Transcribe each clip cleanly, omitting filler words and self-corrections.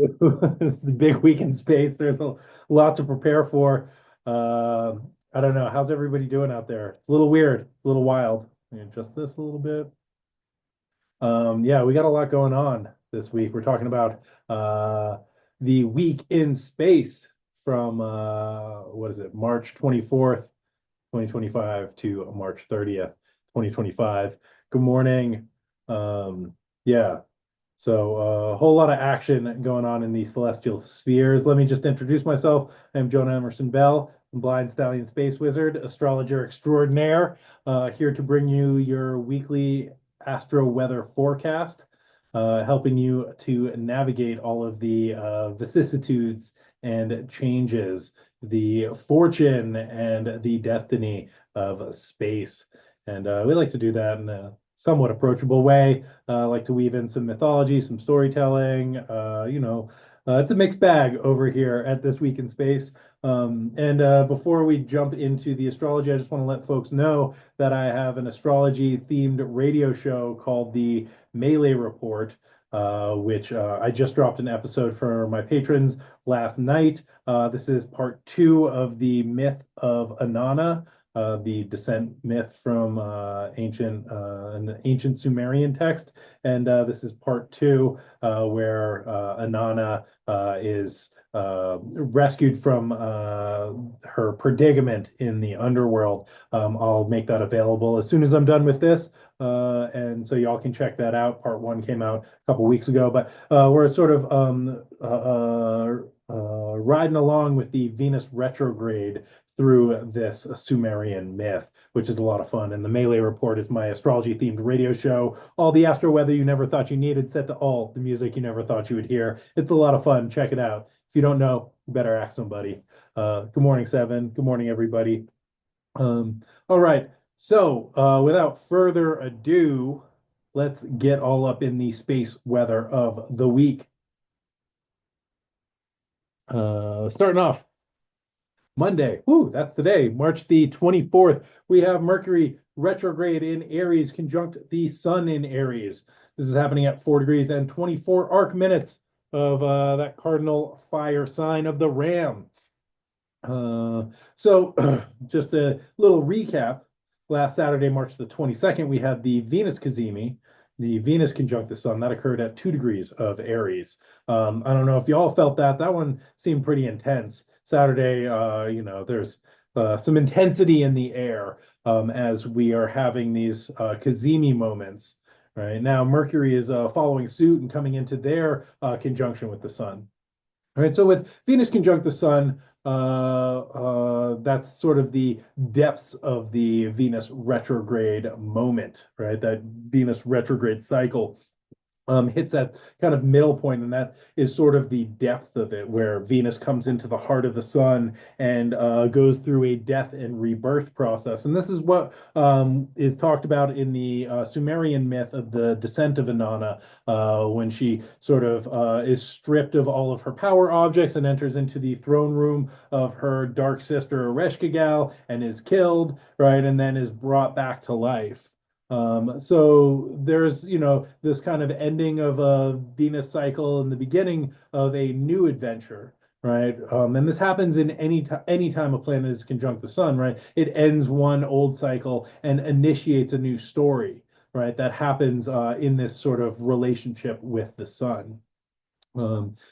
It's a big week in space. There's a lot to prepare for. Uh, I don't know. How's everybody doing out there? It's a little weird. It's a little wild. Let me adjust this a little bit. Yeah, we got a lot going on this week. We're talking about the week in space from what is it, March 24th, 2025 to March 30th, 2025. Good morning. Yeah, so a whole lot of action going on in the celestial spheres. Let me just introduce myself. I'm Jonah Emerson Bell, Blind Stallion Space Wizard, astrologer extraordinaire, here to bring you your weekly astro weather forecast, helping you to navigate all of the vicissitudes and changes, the fortune and the destiny of space. And we like to do that in a somewhat approachable way. Like to weave in some mythology, some storytelling. It's a mixed bag over here at This Week in Space. And before we jump into the astrology, I just want to let folks know that I have an astrology themed radio show called the Melee Report, which I just dropped an episode for my patrons last night. This is part two of the myth of Inanna, the descent myth from an ancient Sumerian text, and this is part two, where Inanna is rescued from her predicament in the underworld. I'll make that available as soon as I'm done with this, and so y'all can check that out. Part one came out a couple weeks ago, but we're sort of riding along with the Venus retrograde through this Sumerian myth, which is a lot of fun. And the Melee Report is my astrology themed radio show. All the astro weather you never thought you needed, set to all the music you never thought you would hear. It's a lot of fun. Check it out. If you don't know, you better ask somebody. Good morning, Seven. Good morning, everybody. All right. So without further ado, let's get all up in the space weather of the week. Starting off Monday. Whoo, that's today, March the 24th. We have Mercury retrograde in Aries, conjunct the Sun in Aries. This is happening at 4 degrees and 24 arc minutes of that cardinal fire sign of the Ram. So just a little recap. Last Saturday, March the 22nd, we had the Venus cazimi, the Venus conjunct the Sun. That occurred at 2 degrees of Aries. I don't know if y'all felt that. That one seemed pretty intense. Saturday, there's some intensity in the air as we are having these cazimi moments. Right now, Mercury is following suit and coming into their conjunction with the Sun. All right, so with Venus conjunct the Sun, that's sort of the depths of the Venus retrograde moment, right? That Venus retrograde cycle hits that kind of middle point, and that is sort of the depth of it, where Venus comes into the heart of the Sun and goes through a death and rebirth process. And this is what is talked about in the Sumerian myth of the descent of Inanna, when she sort of is stripped of all of her power objects and enters into the throne room of her dark sister Ereshkigal and is killed, right, and then is brought back to life. So there's, this kind of ending of a Venus cycle and the beginning of a new adventure, right? And this happens in any time a planet is conjunct the Sun, right? It ends one old cycle and initiates a new story, right? That happens in this sort of relationship with the Sun.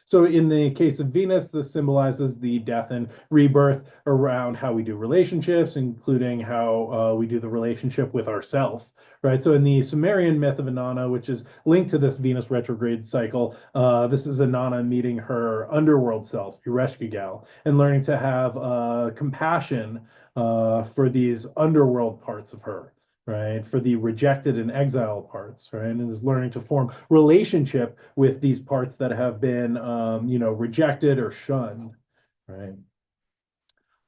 So in the case of Venus, this symbolizes the death and rebirth around how we do relationships, including how we do the relationship with ourself, right? So in the Sumerian myth of Inanna, which is linked to this Venus retrograde cycle, this is Inanna meeting her underworld self, Ereshkigal, and learning to have compassion for these underworld parts of her, right? For the rejected and exiled parts, right? And is learning to form relationship with these parts that have been, rejected or shunned, right?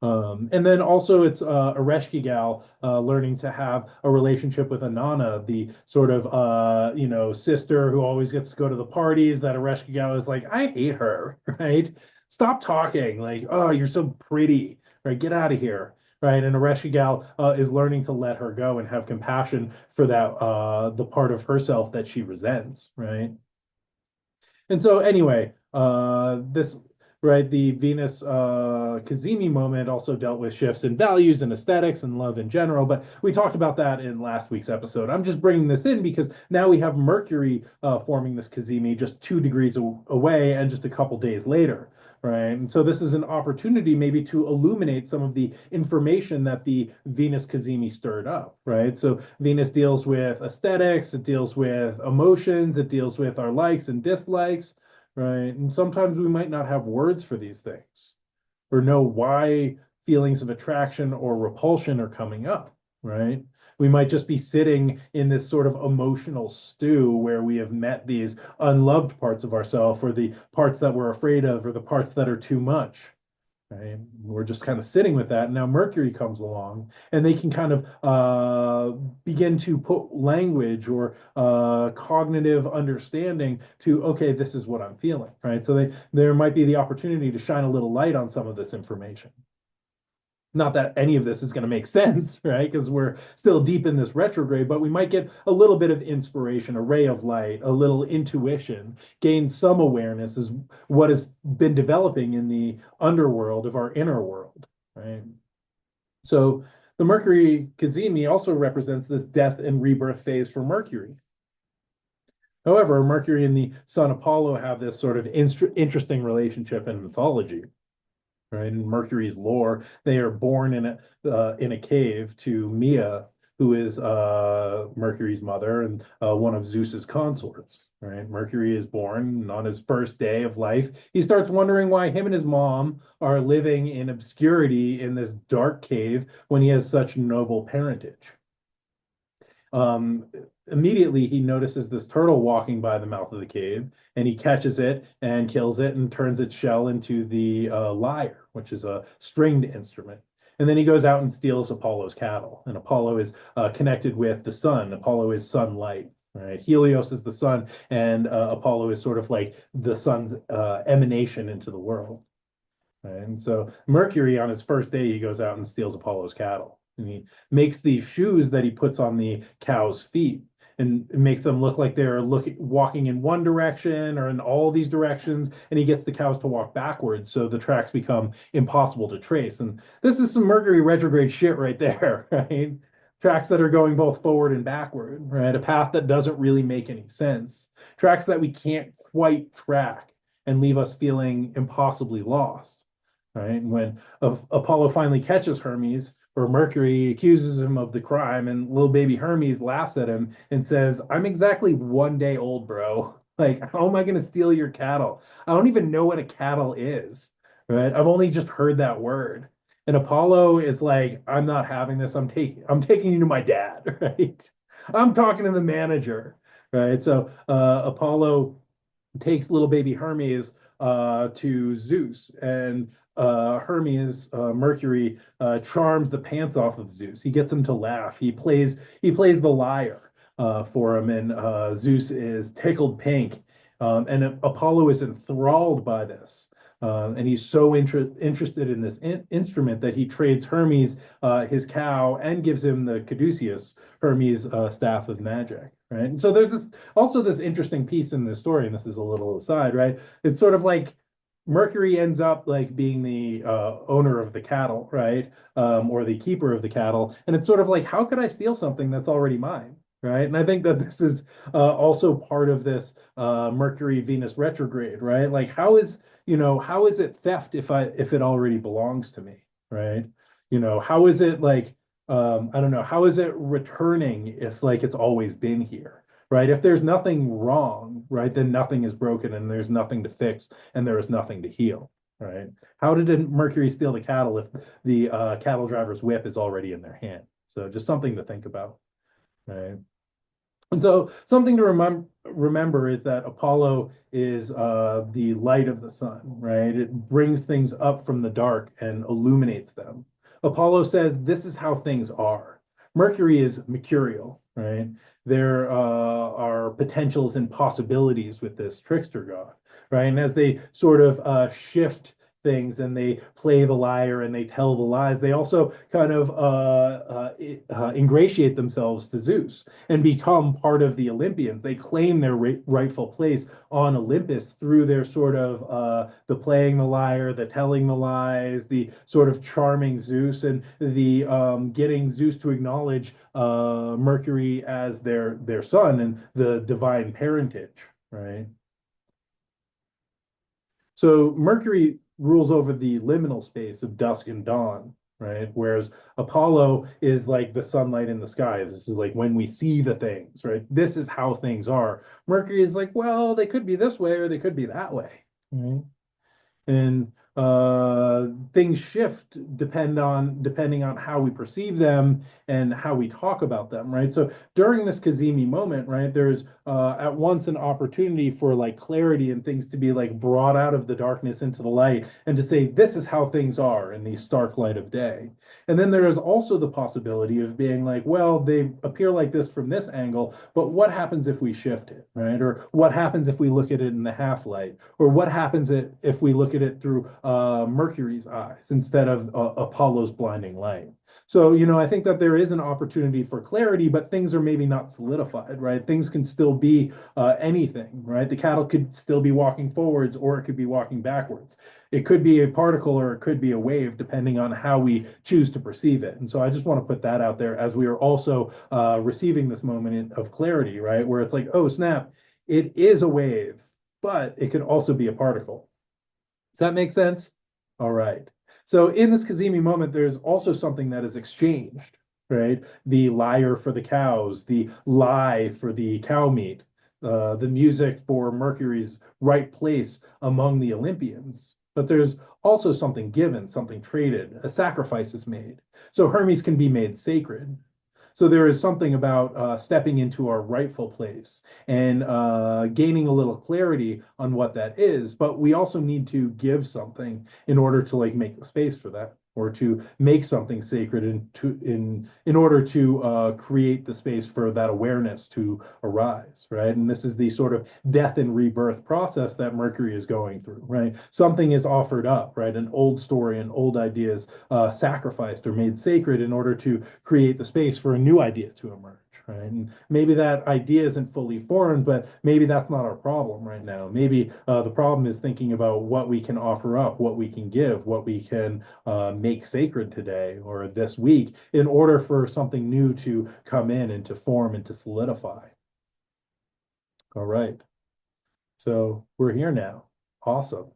And then also it's Ereshkigal learning to have a relationship with Inanna, the sort of, sister who always gets to go to the parties that Ereshkigal is like, I hate her, right? Stop talking, like, oh, you're so pretty, right? Get out of here. Right, and Ereshkigal is learning to let her go and have compassion for that the part of herself that she resents, right? And so anyway, This right, the Venus Cazimi moment also dealt with shifts in values and aesthetics and love in general, but we talked about that in last week's episode. I'm just bringing this in because now we have Mercury forming this Cazimi just 2 degrees away and just a couple days later. Right. And so this is an opportunity maybe to illuminate some of the information that the Venus Cazimi stirred up. Right. So Venus deals with aesthetics, it deals with emotions, it deals with our likes and dislikes. Right. And sometimes we might not have words for these things or know why feelings of attraction or repulsion are coming up. Right. We might just be sitting in this sort of emotional stew where we have met these unloved parts of ourselves or the parts that we're afraid of or the parts that are too much. Right. We're just kind of sitting with that. Now Mercury comes along and they can kind of begin to put language or cognitive understanding to, okay, this is what I'm feeling. Right. So there might be the opportunity to shine a little light on some of this information. Not that any of this is going to make sense, right? Because we're still deep in this retrograde, but we might get a little bit of inspiration, a ray of light, a little intuition, gain some awareness as what has been developing in the underworld of our inner world, right? So the Mercury Cazimi also represents this death and rebirth phase for Mercury. However, Mercury and the Sun Apollo have this sort of interesting relationship in mythology. Right, in Mercury's lore, they are born in a cave to Mia, who is Mercury's mother and one of Zeus's consorts. Right, Mercury is born and on his first day of life. He starts wondering why him and his mom are living in obscurity in this dark cave when he has such noble parentage. Um, Immediately he notices this turtle walking by the mouth of the cave, and he catches it and kills it and turns its shell into the lyre, which is a stringed instrument. And then he goes out and steals Apollo's cattle. And Apollo is connected with the sun. Apollo is sunlight. Right. Helios is the sun, and Apollo is sort of like the sun's emanation into the world. Right? And so Mercury, on his first day, he goes out and steals Apollo's cattle. And he makes these shoes that he puts on the cow's feet and makes them look like they're walking in one direction or in all these directions. And he gets the cows to walk backwards. So the tracks become impossible to trace. And this is some Mercury retrograde shit right there, right? Tracks that are going both forward and backward, right? A path that doesn't really make any sense. Tracks that we can't quite track and leave us feeling impossibly lost. Right? And when Apollo finally catches Hermes, or Mercury accuses him of the crime, and little baby Hermes laughs at him and says, I'm exactly 1 day old, bro. Like, how am I going to steal your cattle? I don't even know what a cattle is, right? I've only just heard that word. And Apollo is like, I'm not having this. I'm taking you to my dad, right? I'm talking to the manager, right? So Apollo takes little baby Hermes to Zeus, and Hermes, Mercury, charms the pants off of Zeus. He gets him to laugh. He plays the lyre for him, and Zeus is tickled pink. And Apollo is enthralled by this. And he's so interested in this instrument that he trades Hermes his cow and gives him the caduceus, Hermes' staff of magic. Right. And so there's this interesting piece in this story, and this is a little aside, right? It's sort of like Mercury ends up like being the owner of the cattle, right? Or the keeper of the cattle. And it's sort of like, how could I steal something that's already mine? Right. And I think that this is also part of this Mercury Venus retrograde, right? Like, how is it theft if it already belongs to me? Right. How is it like, I don't know, how is it returning if like it's always been here? Right. If there's nothing wrong, right, then nothing is broken and there's nothing to fix and there is nothing to heal. Right. How did Mercury steal the cattle if the cattle driver's whip is already in their hand? So just something to think about. Right. And so something to remember is that Apollo is the light of the sun, right? It brings things up from the dark and illuminates them. Apollo says this is how things are. Mercury is mercurial, right? There are potentials and possibilities with this trickster god, right? And as they sort of shift things and they play the liar and they tell the lies, they also kind of ingratiate themselves to Zeus and become part of the Olympians. They claim their rightful place on Olympus through their sort of the playing the liar, the telling the lies, the sort of charming Zeus, and the getting Zeus to acknowledge Mercury as their son and the divine parentage, right? So Mercury rules over the liminal space of dusk and dawn, right? Whereas Apollo is like the sunlight in the sky. This is like when we see the things, right? This is how things are. Mercury is like, well, they could be this way or they could be that way, right? And things shift depending on how we perceive them and how we talk about them, right? So during this Kazemi moment, right, there's at once an opportunity for like clarity and things to be like brought out of the darkness into the light and to say this is how things are in the stark light of day. And then there is also the possibility of being like, well, they appear like this from this angle, but what happens if we shift it, right? Or what happens if we look at it in the half light? Or what happens if we look at it through Mercury's eyes instead of Apollo's blinding light? So, I think that there is an opportunity for clarity, but things are maybe not solidified, right? Things can still be anything, right? The cattle could still be walking forwards or it could be walking backwards. It could be a particle or it could be a wave, depending on how we choose to perceive it. And so I just want to put that out there as we are also receiving this moment of clarity, right? Where it's like, oh, snap, it is a wave, but it could also be a particle. Does that make sense? All right. So in this Kazemi moment, there's also something that is exchanged, right? The lyre for the cows, the lie for the cow meat, the music for Mercury's right place among the Olympians. But there's also something given, something traded, a sacrifice is made. So Hermes can be made sacred. So there is something about stepping into our rightful place and gaining a little clarity on what that is. But we also need to give something in order to like make the space for that, or to make something sacred in order to create the space for that awareness to arise, right? And this is the sort of death and rebirth process that Mercury is going through, right? Something is offered up, right? An old story and old ideas sacrificed or made sacred in order to create the space for a new idea to emerge. Right. And maybe that idea isn't fully formed, but maybe that's not our problem right now. Maybe the problem is thinking about what we can offer up, what we can give, what we can make sacred today or this week in order for something new to come in and to form and to solidify. All right. So we're here now. Awesome.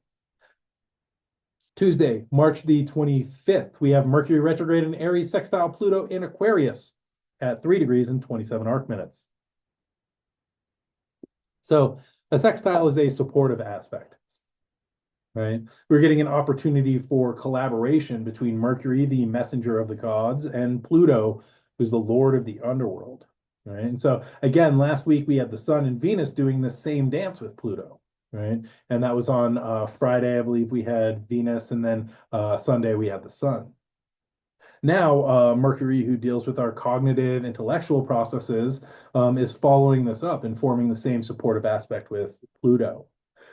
Tuesday, March the 25th, we have Mercury retrograde in Aries, sextile Pluto in Aquarius at 3 degrees and 27 arc minutes. So a sextile is a supportive aspect, right? We're getting an opportunity for collaboration between Mercury, the messenger of the gods, and Pluto, who's the lord of the underworld, right? And so again, last week we had the Sun and Venus doing the same dance with Pluto, right? And that was on Friday, I believe we had Venus, and then Sunday we had the Sun. Now, Mercury, who deals with our cognitive, intellectual processes, is following this up and forming the same supportive aspect with Pluto.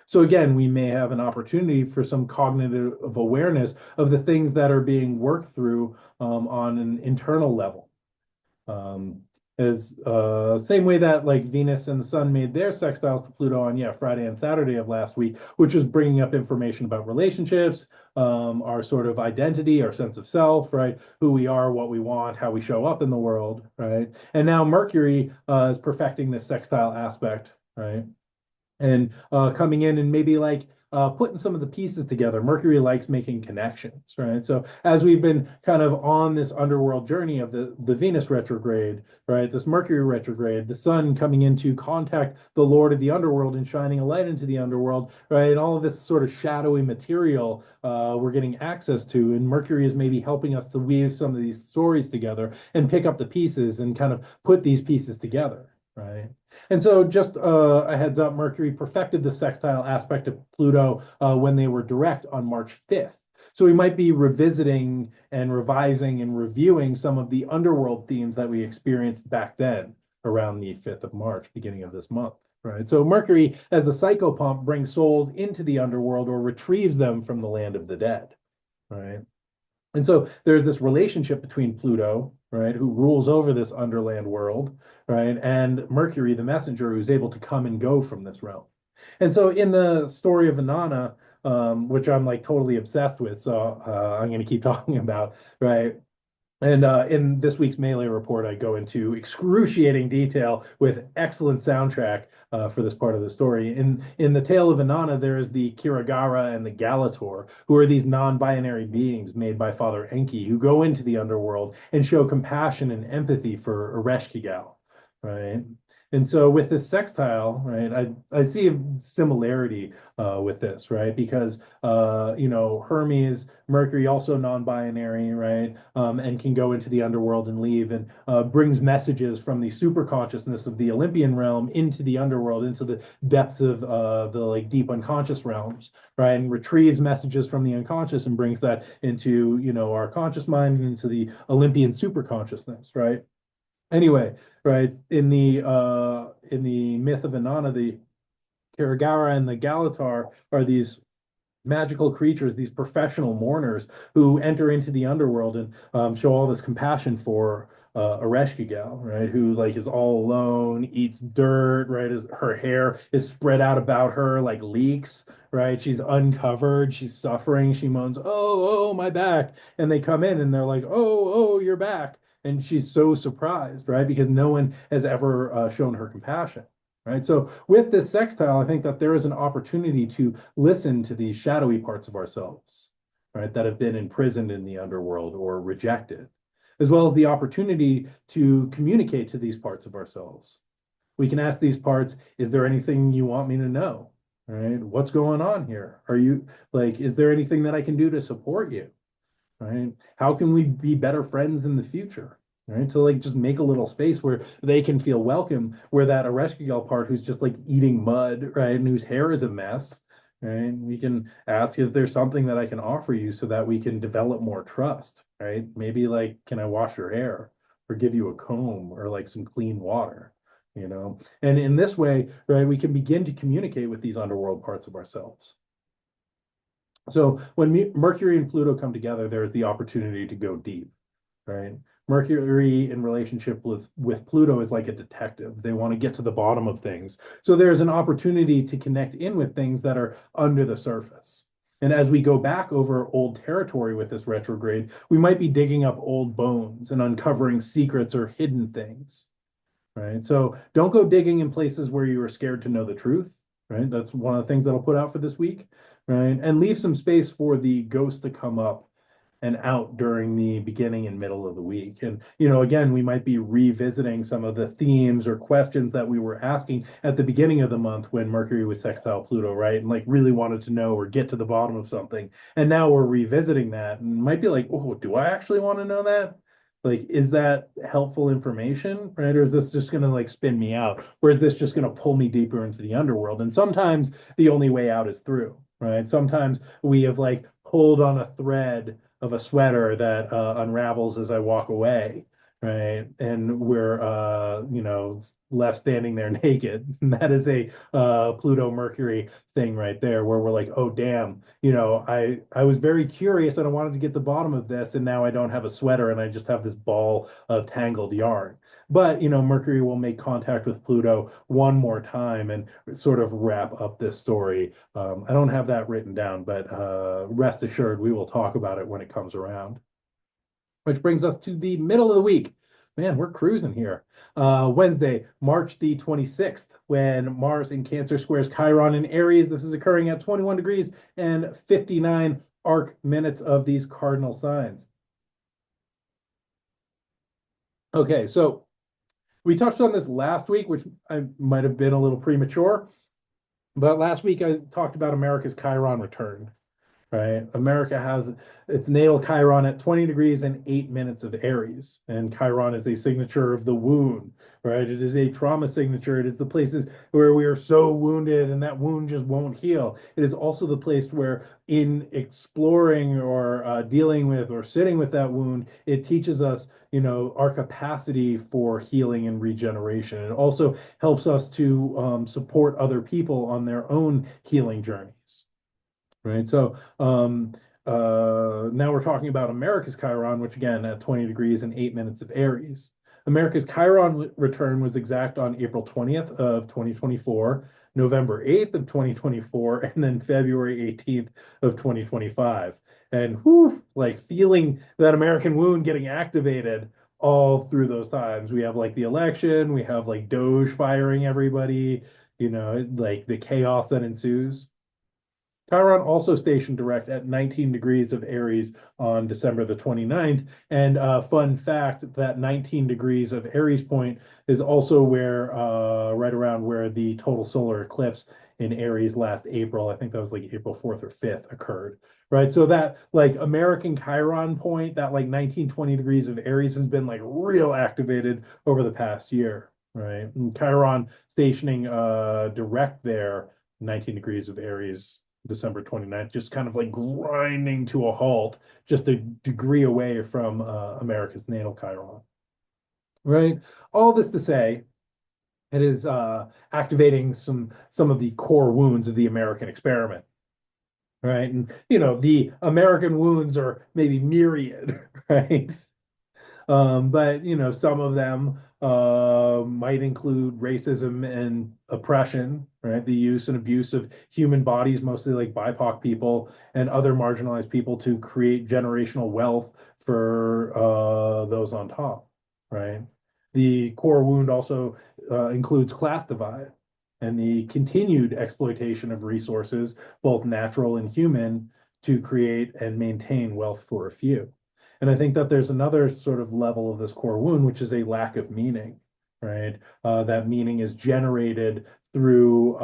So again, we may have an opportunity for some cognitive awareness of the things that are being worked through on an internal level. As same way that like Venus and the Sun made their sextiles to Pluto on Friday and Saturday of last week, which was bringing up information about relationships, our sort of identity, our sense of self, right? Who we are, what we want, how we show up in the world, right? And now Mercury is perfecting this sextile aspect, right? And coming in and maybe like putting some of the pieces together. Mercury likes making connections, right? So as we've been kind of on this underworld journey of the Venus retrograde, right? This Mercury retrograde, the Sun coming in to contact the Lord of the underworld and shining a light into the underworld, right? And all of this sort of shadowy material we're getting access to, and Mercury is maybe helping us to weave some of these stories together and pick up the pieces and kind of put these pieces together. Right. And so just a heads up, Mercury perfected the sextile aspect of Pluto when they were direct on March 5th. So we might be revisiting and revising and reviewing some of the underworld themes that we experienced back then around the 5th of March, beginning of this month. right? So Mercury, as the psychopomp, brings souls into the underworld or retrieves them from the land of the dead, right? And so there's this relationship between Pluto, right, who rules over this underland world, right, and Mercury, the messenger, who's able to come and go from this realm. And so in the story of Inanna, which I'm like totally obsessed with, so I'm going to keep talking about, right? And in this week's Melee report, I go into excruciating detail with excellent soundtrack for this part of the story. In the tale of Inanna, there is the Kirigara and the Galator, who are these non-binary beings made by Father Enki, who go into the underworld and show compassion and empathy for Ereshkigal, right? And so with this sextile, right, I see a similarity with this, right? Because Hermes, Mercury, also non-binary, right? And can go into the underworld and leave, and brings messages from the super consciousness of the Olympian realm into the underworld, into the depths of the like deep unconscious realms, right? And retrieves messages from the unconscious and brings that into, our conscious mind, into the Olympian super consciousness, right? Anyway, right, in the myth of Inanna, the Karagara and the Galatar are these magical creatures, these professional mourners who enter into the underworld and show all this compassion for Ereshkigal, right? Who like is all alone, eats dirt, right? Her hair is spread out about her like leaks, right? She's uncovered, she's suffering, she moans, "Oh, oh, my back!" And they come in and they're like, "Oh, oh, you're back!" And she's so surprised, right? Because no one has ever shown her compassion. Right. So with this sextile, I think that there is an opportunity to listen to these shadowy parts of ourselves, right, that have been imprisoned in the underworld or rejected, as well as the opportunity to communicate to these parts of ourselves. We can ask these parts, is there anything you want me to know? Right? What's going on here? Are you like, is there anything that I can do to support you? Right? How can we be better friends in the future? Right? To like just make a little space where they can feel welcome, where that Ereshkigal part who's just like eating mud, right, and whose hair is a mess, right? We can ask, is there something that I can offer you so that we can develop more trust, right? Maybe like, can I wash your hair or give you a comb or like some clean water, And in this way, right, we can begin to communicate with these underworld parts of ourselves. So when Mercury and Pluto come together, there's the opportunity to go deep, right? Mercury in relationship with Pluto is like a detective. They want to get to the bottom of things. So there's an opportunity to connect in with things that are under the surface. And as we go back over old territory with this retrograde, we might be digging up old bones and uncovering secrets or hidden things, right? So don't go digging in places where you are scared to know the truth, right? That's one of the things that I'll put out for this week, right? And leave some space for the ghost to come up and out during the beginning and middle of the week. And, again, we might be revisiting some of the themes or questions that we were asking at the beginning of the month when Mercury was sextile Pluto, right? And like really wanted to know or get to the bottom of something. And now we're revisiting that and might be like, oh, do I actually want to know that? Like, is that helpful information, right? Or is this just going to like spin me out? Or is this just going to pull me deeper into the underworld? And sometimes the only way out is through, right? Sometimes we have like pulled on a thread of a sweater that unravels as I walk away, right? And we're, left standing there naked. And that is a Pluto Mercury thing right there, where we're like, oh damn, I was very curious and I wanted to get the bottom of this, and now I don't have a sweater and I just have this ball of tangled yarn. But Mercury will make contact with Pluto one more time and sort of wrap up this story. I don't have that written down, but rest assured, we will talk about it when it comes around. Which brings us to the middle of the week. Man, we're cruising here. Wednesday, March the 26th, when Mars in Cancer squares Chiron in Aries. This is occurring at 21 degrees and 59 arc minutes of these cardinal signs. Okay, so we touched on this last week, which I might have been a little premature, but last week I talked about America's Chiron return, right? America has its natal Chiron at 20 degrees and 8 minutes of Aries. And Chiron is a signature of the wound, right? It is a trauma signature. It is the places where we are so wounded and that wound just won't heal. It is also the place where, in exploring or dealing with or sitting with that wound, it teaches us, our capacity for healing and regeneration. It also helps us to support other people on their own healing journeys. Right. So now we're talking about America's Chiron, which again at 20 degrees and 8 minutes of Aries. America's Chiron return was exact on April 20th of 2024, November 8th of 2024, and then February 18th of 2025. And whew, like feeling that American wound getting activated all through those times. We have like the election, we have like Doge firing everybody, like the chaos that ensues. Chiron also stationed direct at 19 degrees of Aries on December the 29th. And fun fact, that 19 degrees of Aries point is also where, right around where the total solar eclipse in Aries last April, I think that was like April 4th or 5th, occurred. Right. So that like American Chiron point, that like 19-20 degrees of Aries has been like real activated over the past year. Right. And Chiron stationing direct there, 19 degrees of Aries December 29th, just kind of like grinding to a halt, just a degree away from America's natal Chiron. Right? All this to say, it is activating some of the core wounds of the American experiment. Right. And the American wounds are maybe myriad, right? But some of them might include racism and oppression, right? The use and abuse of human bodies, mostly like BIPOC people and other marginalized people, to create generational wealth for those on top, right? The core wound also includes class divide and the continued exploitation of resources, both natural and human, to create and maintain wealth for a few. And I think that there's another sort of level of this core wound, which is a lack of meaning, right? That meaning is generated through,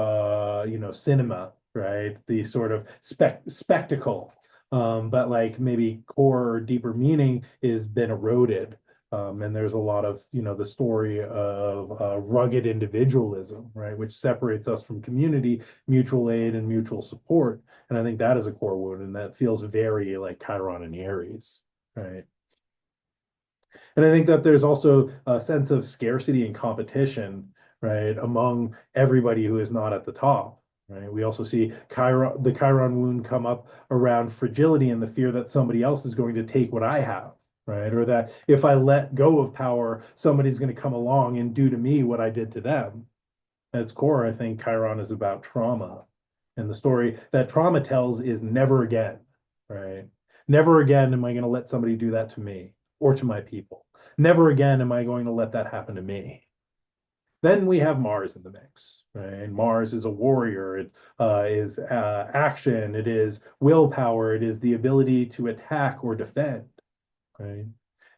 cinema, right? The sort of spectacle. But like maybe core or deeper meaning is been eroded. And there's a lot of, the story of rugged individualism, right, which separates us from community, mutual aid, and mutual support. And I think that is a core wound, and that feels very like Chiron and Aries. Right. And I think that there's also a sense of scarcity and competition, right, among everybody who is not at the top. Right. We also see the Chiron wound come up around fragility and the fear that somebody else is going to take what I have, right? Or that if I let go of power, somebody's going to come along and do to me what I did to them. At its core, I think Chiron is about trauma. And the story that trauma tells is never again, right? Never again am I going to let somebody do that to me or to my people. Never again am I going to let that happen to me. Then we have Mars in the mix, right? And Mars is a warrior. It is action. It is willpower. It is the ability to attack or defend, right?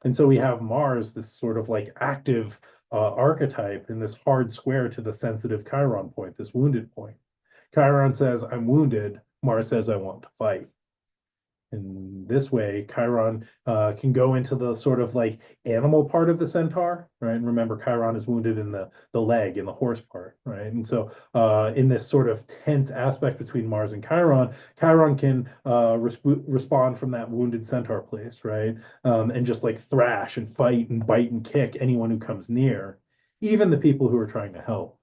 And so we have Mars, this sort of like active archetype in this hard square to the sensitive Chiron point, this wounded point. Chiron says, I'm wounded. Mars says, I want to fight. In this way, Chiron can go into the sort of like animal part of the centaur, right? And remember, Chiron is wounded in the leg, in the horse part, right? And so in this sort of tense aspect between Mars and Chiron, Chiron can respond from that wounded centaur place, right? And just like thrash and fight and bite and kick anyone who comes near, even the people who are trying to help.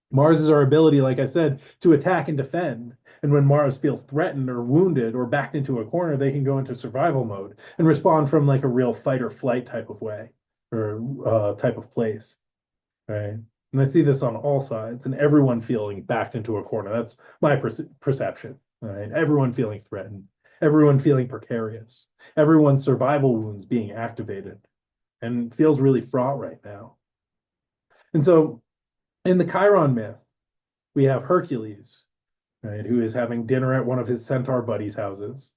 Mars is our ability, like I said, to attack and defend. And when Mars feels threatened or wounded or backed into a corner, they can go into survival mode and respond from like a real fight or flight type of way or type of place, right? And I see this on all sides, and everyone feeling backed into a corner. That's my perception, right? Everyone feeling threatened, everyone feeling precarious, everyone's survival wounds being activated, and feels really fraught right now. And so in the Chiron myth, we have Hercules, right, who is having dinner at one of his centaur buddies' houses.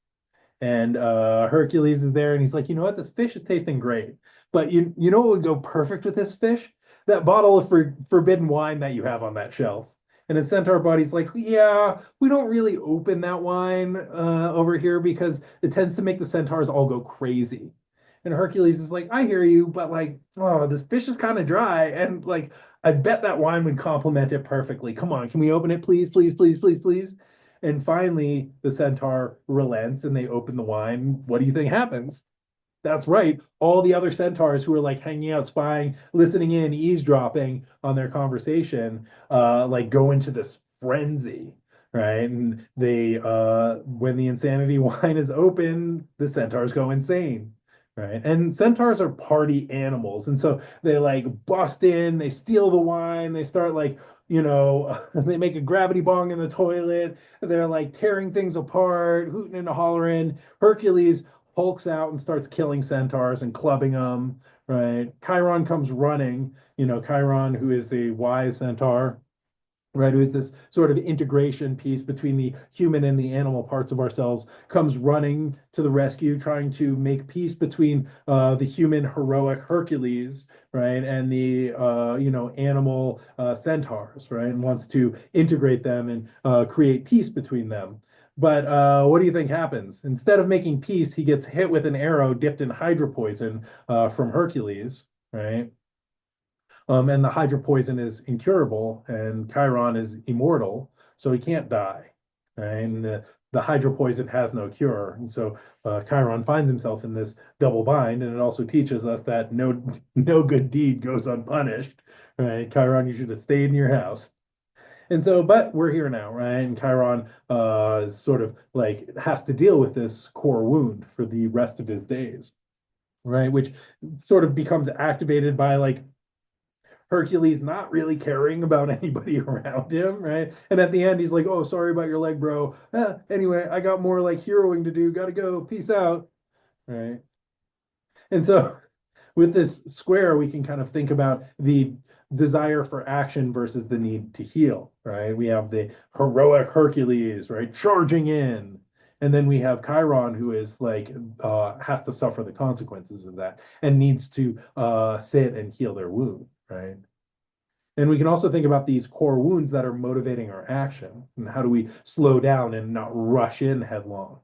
And Hercules is there and he's like, you know what, this fish is tasting great. But you know what would go perfect with this fish? That bottle of forbidden wine that you have on that shelf. And his centaur buddy's like, yeah, we don't really open that wine over here because it tends to make the centaurs all go crazy. And Hercules is like, I hear you, but like, oh, this fish is kind of dry. And like, I bet that wine would complement it perfectly. Come on, can we open it, please, please, please, please, please? And finally, the centaur relents and they open the wine. What do you think happens? That's right. All the other centaurs who are like hanging out, spying, listening in, eavesdropping on their conversation, like go into this frenzy, right? And they, when the insanity wine is open, the centaurs go insane, right? And centaurs are party animals, and so they like bust in, they steal the wine, they start like, they make a gravity bong in the toilet. They're like tearing things apart, hooting and hollering. Hercules hulks out and starts killing centaurs and clubbing them, right? Chiron comes running, Chiron, who is a wise centaur, right, who is this sort of integration piece between the human and the animal parts of ourselves, comes running to the rescue, trying to make peace between the human heroic Hercules, right, and the animal centaurs, right, and wants to integrate them and create peace between them. But what do you think happens? Instead of making peace, he gets hit with an arrow dipped in hydropoison from Hercules, right? And the hydra poison is incurable, and Chiron is immortal, so he can't die. Right? And the hydra poison has no cure, and so Chiron finds himself in this double bind. And it also teaches us that no good deed goes unpunished. Right, Chiron, you should have stayed in your house. And so, but we're here now, right? And Chiron sort of like has to deal with this core wound for the rest of his days, right? Which sort of becomes activated by like Hercules not really caring about anybody around him, right? And at the end, he's like, "Oh, sorry about your leg, bro. Anyway, I got more like heroing to do. Gotta go. Peace out." Right. And so with this square, we can kind of think about the desire for action versus the need to heal, right? We have the heroic Hercules, right, charging in. And then we have Chiron, who is like, has to suffer the consequences of that and needs to sit and heal their wound, right? And we can also think about these core wounds that are motivating our action. And how do we slow down and not rush in headlong?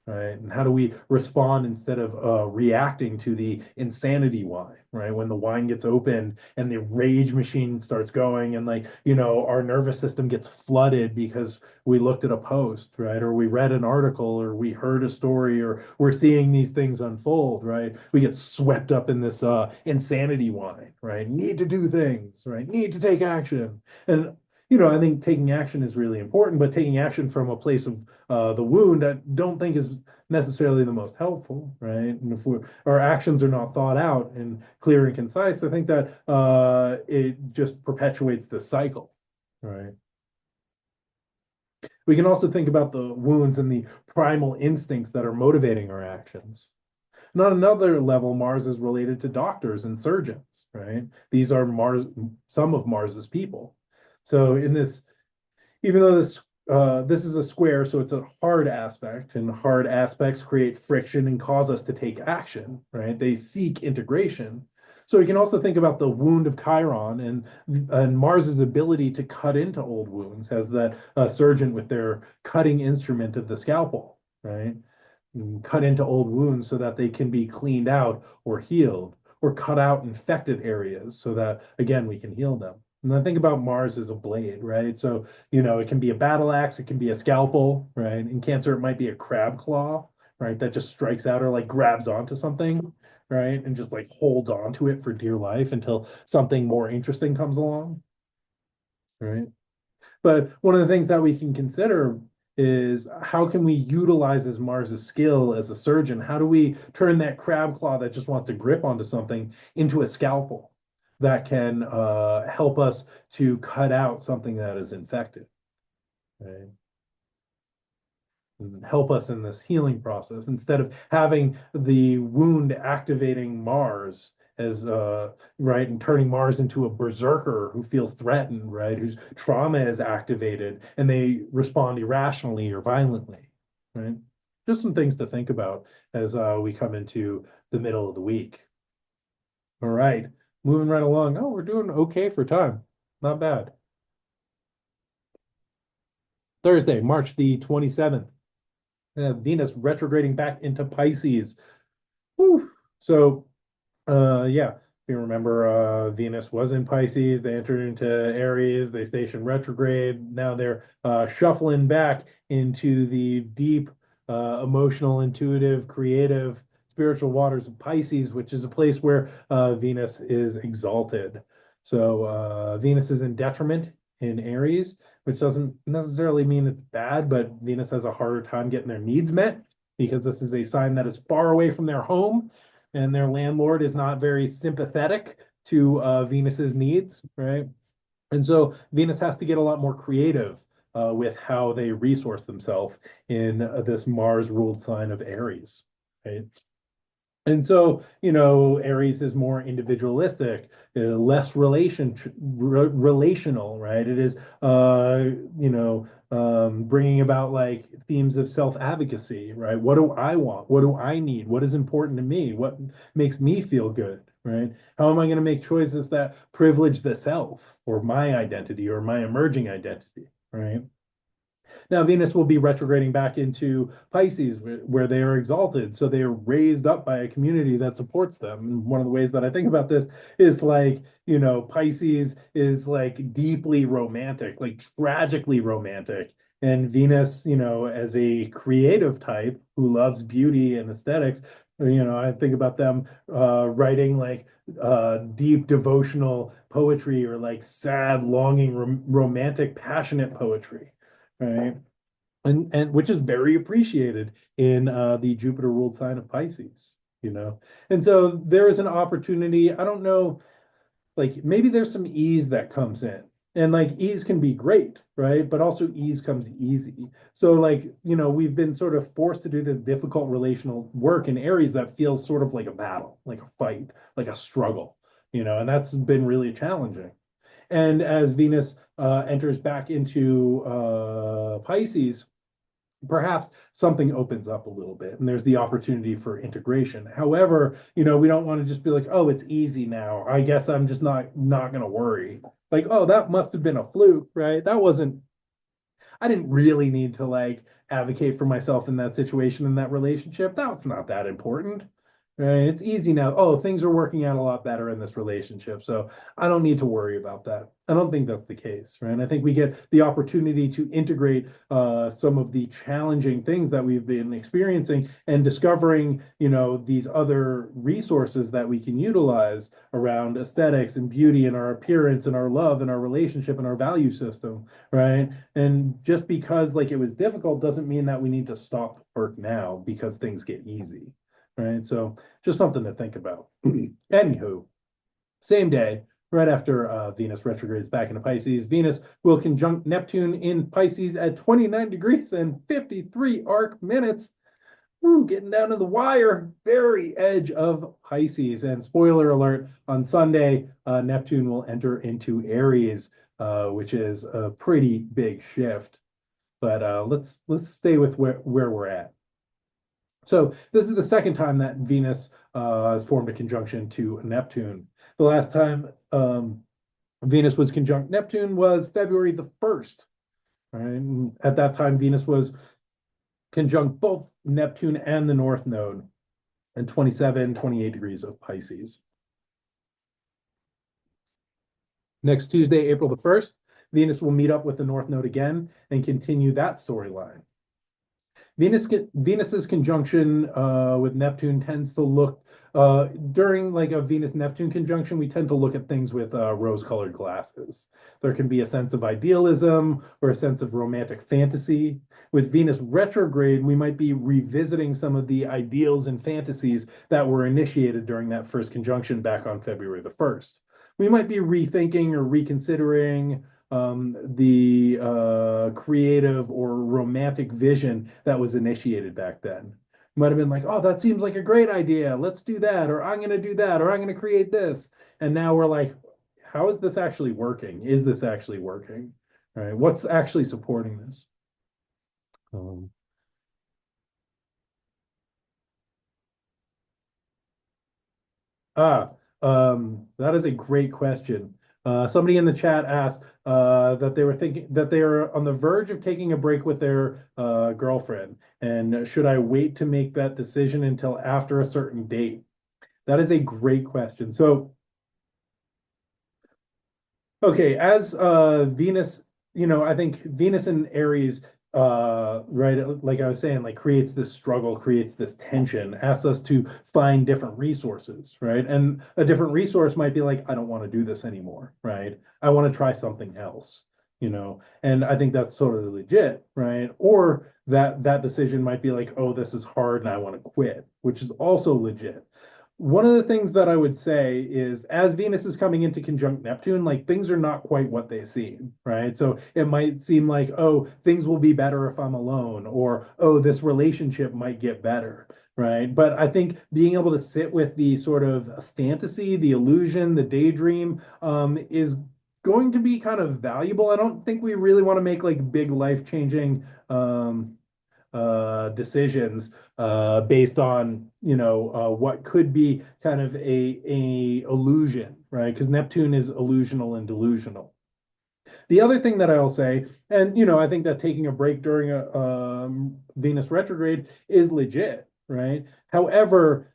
Right? And how do we respond instead of reacting to the insanity wine, right? When the wine gets opened and the rage machine starts going, and like, our nervous system gets flooded because we looked at a post, right? Or we read an article, or we heard a story, or we're seeing these things unfold, right? We get swept up in this insanity wine, right? Need to do things, right? Need to take action. And I think taking action is really important, but taking action from a place of the wound, I don't think is necessarily the most helpful, right? And if our actions are not thought out and clear and concise, I think that it just perpetuates the cycle, right? We can also think about the wounds and the primal instincts that are motivating our actions. And on another level, Mars is related to doctors and surgeons, right? These are some of Mars's people. So in this, even though this is a square, so it's a hard aspect, and hard aspects create friction and cause us to take action, right? They seek integration. So we can also think about the wound of Chiron and Mars's ability to cut into old wounds as that surgeon with their cutting instrument of the scalpel, right? And cut into old wounds so that they can be cleaned out or healed, or cut out infected areas so that again we can heal them. And I think about Mars as a blade, right? So, it can be a battle axe, it can be a scalpel, right? In Cancer, it might be a crab claw, right? That just strikes out or like grabs onto something, right? And just like holds onto it for dear life until something more interesting comes along, right? But one of the things that we can consider is how can we utilize as Mars's skill as a surgeon? How do we turn that crab claw that just wants to grip onto something into a scalpel that can help us to cut out something that is infected, right? And help us in this healing process instead of having the wound activating Mars as right, and turning Mars into a berserker who feels threatened, right, whose trauma is activated and they respond irrationally or violently, right? Just some things to think about as we come into the middle of the week. All right, moving right along. Oh, we're doing okay for time, not bad. Thursday, March the 27th, Venus retrograding back into Pisces. Whew. So, yeah, if you remember, Venus was in Pisces. They entered into Aries. They stationed retrograde. Now they're shuffling back into the deep, emotional, intuitive, creative, spiritual waters of Pisces, which is a place where Venus is exalted. So Venus is in detriment in Aries, which doesn't necessarily mean it's bad, but Venus has a harder time getting their needs met because this is a sign that is far away from their home and their landlord is not very sympathetic to Venus's needs, right? And so Venus has to get a lot more creative with how they resource themselves in this Mars ruled sign of Aries, right? And so, Aries is more individualistic, less relational, right? It is, bringing about like themes of self-advocacy, right? What do I want? What do I need? What is important to me? What makes me feel good, right? How am I going to make choices that privilege the self or my identity or my emerging identity, right? Now, Venus will be retrograding back into Pisces, where they are exalted. So they are raised up by a community that supports them. And one of the ways that I think about this is like, Pisces is like deeply romantic, like tragically romantic. And Venus, as a creative type who loves beauty and aesthetics, I think about them writing like deep devotional poetry or like sad, longing, romantic, passionate poetry, right? And which is very appreciated in the Jupiter ruled sign of Pisces. And so there is an opportunity. I don't know, like maybe there's some ease that comes in. And like ease can be great, right? But also ease comes easy. So like, we've been sort of forced to do this difficult relational work in Aries that feels sort of like a battle, like a fight, like a struggle, and that's been really challenging. And as Venus enters back into Pisces, perhaps something opens up a little bit and there's the opportunity for integration. However, we don't want to just be like, oh, it's easy now, I guess I'm just not going to worry, like, oh, that must have been a fluke, right? That wasn't, I didn't really need to like advocate for myself in that situation, in that relationship. That's not that important. Right? It's easy now. Oh, things are working out a lot better in this relationship. So I don't need to worry about that. I don't think that's the case, right? And I think we get the opportunity to integrate some of the challenging things that we've been experiencing and discovering, these other resources that we can utilize around aesthetics and beauty and our appearance and our love and our relationship and our value system, right? And just because like it was difficult doesn't mean that we need to stop work now because things get easy, right? So just something to think about. Anywho, same day, right after Venus retrogrades back into Pisces, Venus will conjunct Neptune in Pisces at 29 degrees and 53 arc minutes. Ooh, getting down to the wire, very edge of Pisces. And spoiler alert, on Sunday, Neptune will enter into Aries, which is a pretty big shift. But let's stay with where we're at. So this is the second time that Venus has formed a conjunction to Neptune. The last time Venus was conjunct Neptune was February the 1st. Right? And at that time, Venus was conjunct both Neptune and the North Node and 27, 28 degrees of Pisces. Next Tuesday, April the 1st, Venus will meet up with the North Node again and continue that storyline. Venus's conjunction with Neptune tends to look during like a Venus Neptune conjunction, we tend to look at things with rose-colored glasses. There can be a sense of idealism or a sense of romantic fantasy. With Venus retrograde, we might be revisiting some of the ideals and fantasies that were initiated during that first conjunction back on February the 1st. We might be rethinking or reconsidering the creative or romantic vision that was initiated back then. Might have been like, oh, that seems like a great idea. Let's do that, or I'm going to do that, or I'm going to create this. And now we're like, how is this actually working? Is this actually working? All right, what's actually supporting this? Um, that is a great question. Somebody in the chat asked that they were thinking that they are on the verge of taking a break with their girlfriend, and should I wait to make that decision until after a certain date? That is a great question. So, okay, as Venus, I think Venus and Aries, right, like I was saying, like creates this struggle, creates this tension, asks us to find different resources, right? And a different resource might be like, I don't want to do this anymore, right? I want to try something else, and I think that's totally legit, right? Or that decision might be like, oh, this is hard and I want to quit, which is also legit. One of the things that I would say is as Venus is coming into conjunct Neptune, like things are not quite what they seem, right? So it might seem like, oh, things will be better if I'm alone, or oh, this relationship might get better, right? But I think being able to sit with the sort of fantasy, the illusion, the daydream, is going to be kind of valuable. I don't think we really want to make like big life-changing decisions based on what could be kind of a illusion, right? Because Neptune is illusional and delusional. The other thing that I'll say, and I think that taking a break during a Venus retrograde is legit, right? However,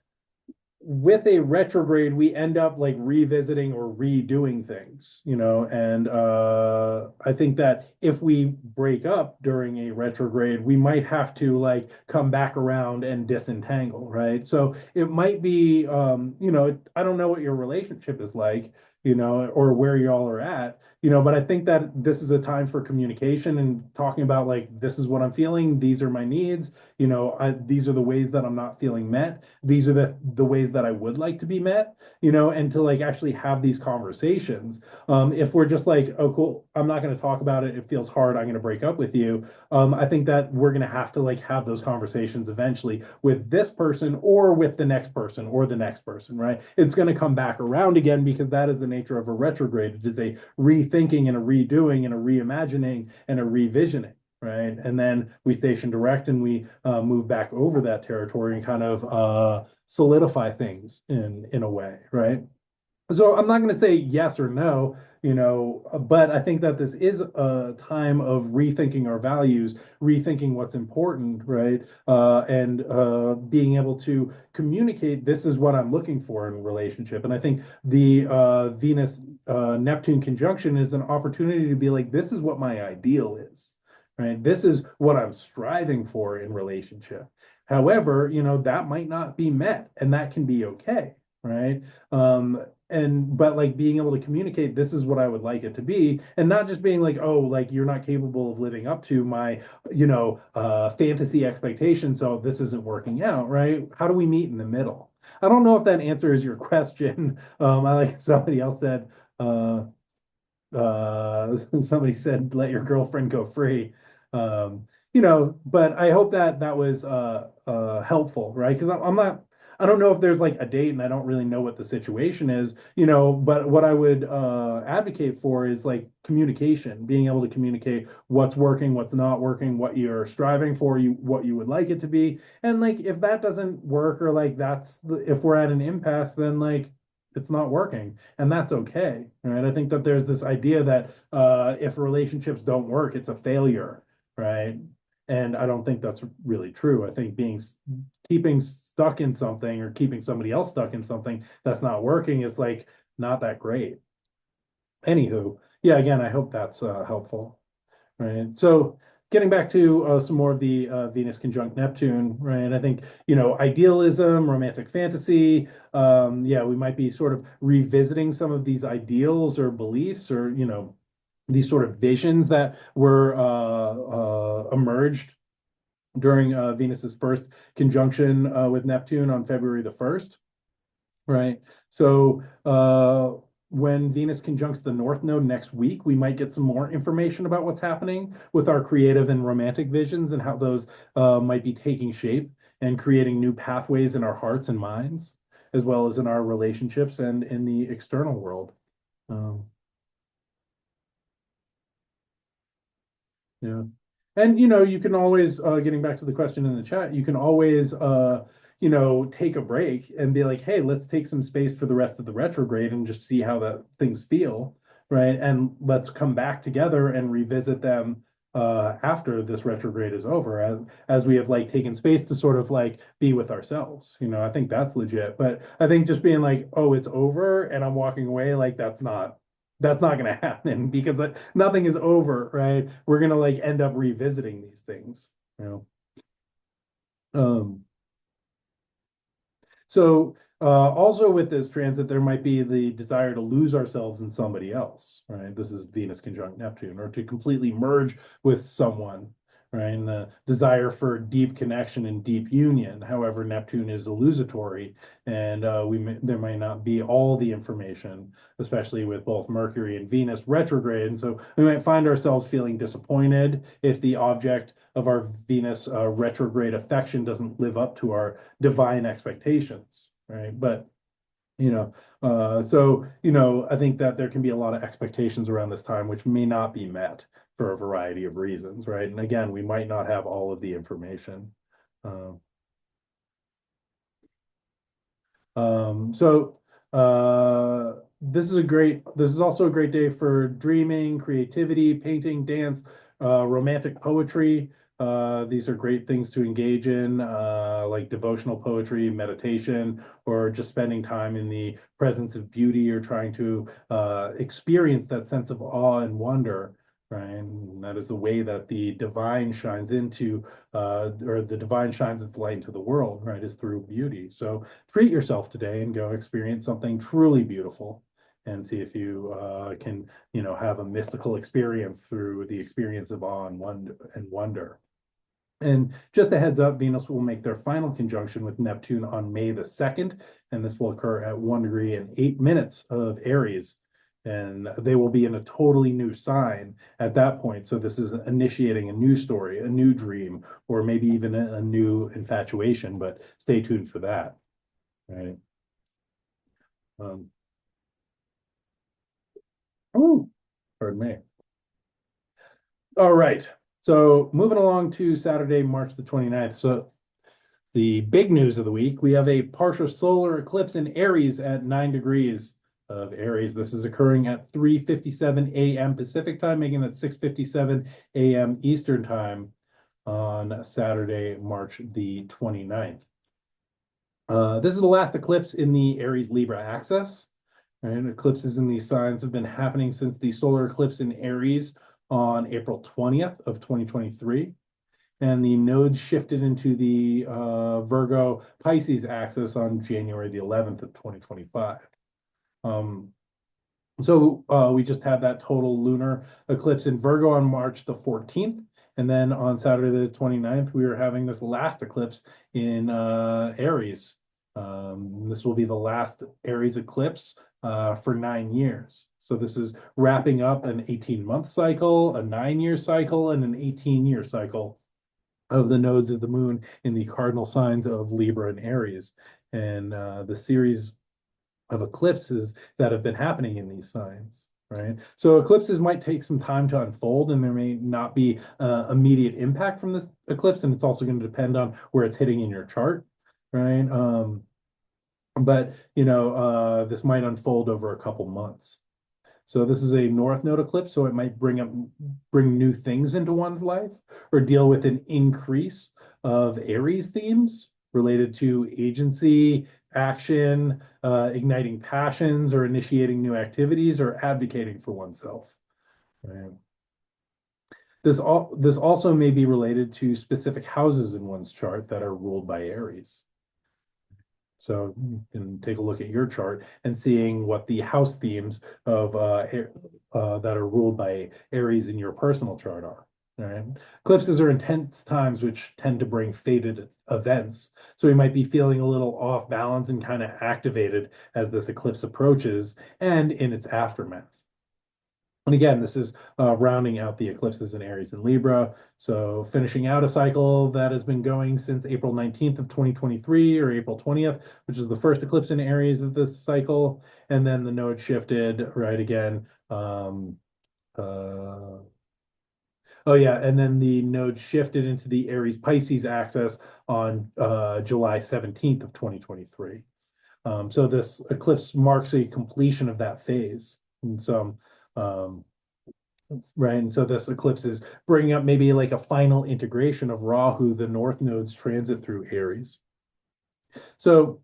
with a retrograde, we end up like revisiting or redoing things, and I think that if we break up during a retrograde, we might have to like come back around and disentangle, right? So it might be, I don't know what your relationship is like, or where y'all are at, but I think that this is a time for communication and talking about like, this is what I'm feeling, these are my needs, these are the ways that I'm not feeling met, these are the ways that I would like to be met, and to like actually have these conversations. If we're just like, oh, cool, I'm not going to talk about it, it feels hard, I'm going to break up with you. I think that we're going to have to like have those conversations eventually with this person or with the next person or the next person, right? It's going to come back around again because that is the nature of a retrograde. It is a rethinking and a redoing and a reimagining and a revisioning, right? And then we station direct and we move back over that territory and kind of solidify things in a way, right? So I'm not going to say yes or no, but I think that this is a time of rethinking our values, rethinking what's important, right? And being able to communicate, this is what I'm looking for in a relationship. And I think the Venus Neptune conjunction is an opportunity to be like, this is what my ideal is, right? This is what I'm striving for in relationship. However, that might not be met, and that can be okay, right? But like being able to communicate, this is what I would like it to be, and not just being like, oh, like you're not capable of living up to my fantasy expectations, so this isn't working out, right? How do we meet in the middle? I don't know if that answers your question. I like somebody else said, somebody said let your girlfriend go free. But I hope that that was helpful, right? Because I'm not, I don't know if there's like a date and I don't really know what the situation is, but what I would advocate for is like communication, being able to communicate what's working, what's not working, what you're striving for, what you would like it to be. And like if that doesn't work, or like if we're at an impasse, then like it's not working, and that's okay, right? I think that there's this idea that if relationships don't work, it's a failure, right? And I don't think that's really true. I think keeping stuck in something or keeping somebody else stuck in something that's not working is like not that great. Anywho, yeah, again, I hope that's helpful, right? So getting back to some more of the Venus conjunct Neptune, right? I think, idealism, romantic fantasy, yeah, we might be sort of revisiting some of these ideals or beliefs, or, these sort of visions that were emerged during Venus's first conjunction with Neptune on February the 1st, right? So when Venus conjuncts the North Node next week, we might get some more information about what's happening with our creative and romantic visions and how those might be taking shape and creating new pathways in our hearts and minds, as well as in our relationships and in the external world. Um, yeah. And you can always, getting back to the question in the chat, you can always take a break and be like, hey, let's take some space for the rest of the retrograde and just see how that things feel, right? And let's come back together and revisit them after this retrograde is over, as we have like taken space to sort of like be with ourselves. I think that's legit. But I think just being like, oh, it's over and I'm walking away, like that's not going to happen because nothing is over, right? We're going to like end up revisiting these things, you know. Um, so also with this transit, there might be the desire to lose ourselves in somebody else, right? This is Venus conjunct Neptune, or to completely merge with someone, right? And the desire for deep connection and deep union. However, Neptune is illusory, and there might not be all the information, especially with both Mercury and Venus retrograde. And so we might find ourselves feeling disappointed if the object of our Venus retrograde affection doesn't live up to our divine expectations, right? But I think that there can be a lot of expectations around this time which may not be met for a variety of reasons, right? And again, we might not have all of the information. Um, so this is also a great day for dreaming, creativity, painting, dance, romantic poetry. These are great things to engage in, like devotional poetry, meditation, or just spending time in the presence of beauty, or trying to experience that sense of awe and wonder, right? And that is the way that the divine shines or the divine shines its light into the world, right? Is through beauty. So treat yourself today and go experience something truly beautiful, and see if you can, have a mystical experience through the experience of awe and wonder. And just a heads up, Venus will make their final conjunction with Neptune on May the 2nd, and this will occur at 1 degree and 8 minutes of Aries. And they will be in a totally new sign at that point. So this is initiating a new story, a new dream, or maybe even a new infatuation, but stay tuned for that, right? Um, oh, pardon me. All right. So moving along to Saturday, March the 29th. So the big news of the week, we have a partial solar eclipse in Aries at 9 degrees of Aries. This is occurring at 3:57 a.m. Pacific time, making that 6:57 a.m. Eastern time on Saturday, March the 29th. This is the last eclipse in the Aries Libra axis. Right? Eclipses in these signs have been happening since the solar eclipse in Aries on April 20th of 2023. And the nodes shifted into the Virgo Pisces axis on January the 11th of 2025. We just had that total lunar eclipse in Virgo on March the 14th. And then on Saturday the 29th, we are having this last eclipse in Aries. This will be the last Aries eclipse for 9 years. So this is wrapping up an 18-month cycle, a 9-year cycle, and an 18-year cycle of the nodes of the moon in the cardinal signs of Libra and Aries. And the series of eclipses that have been happening in these signs, right? So eclipses might take some time to unfold, and there may not be immediate impact from this eclipse, and it's also going to depend on where it's hitting in your chart, right? But this might unfold over a couple months. So this is a north node eclipse, so it might bring new things into one's life, or deal with an increase of Aries themes related to agency, action, igniting passions, or initiating new activities, or advocating for oneself. Right. This also may be related to specific houses in one's chart that are ruled by Aries. So you can take a look at your chart and seeing what the house themes of that are ruled by Aries in your personal chart are. All right. Eclipses are intense times which tend to bring fated events. So we might be feeling a little off balance and kind of activated as this eclipse approaches and in its aftermath. And again, this is rounding out the eclipses in Aries and Libra. So finishing out a cycle that has been going since April 19th of 2023, or April 20th, which is the first eclipse in Aries of this cycle. And then the node shifted right again. And then the node shifted into the Aries Pisces axis on July 17th of 2023. So this eclipse marks a completion of that phase. And so Um, right. And so this eclipse is bringing up maybe like a final integration of Rahu, the North Node's transit through Aries. So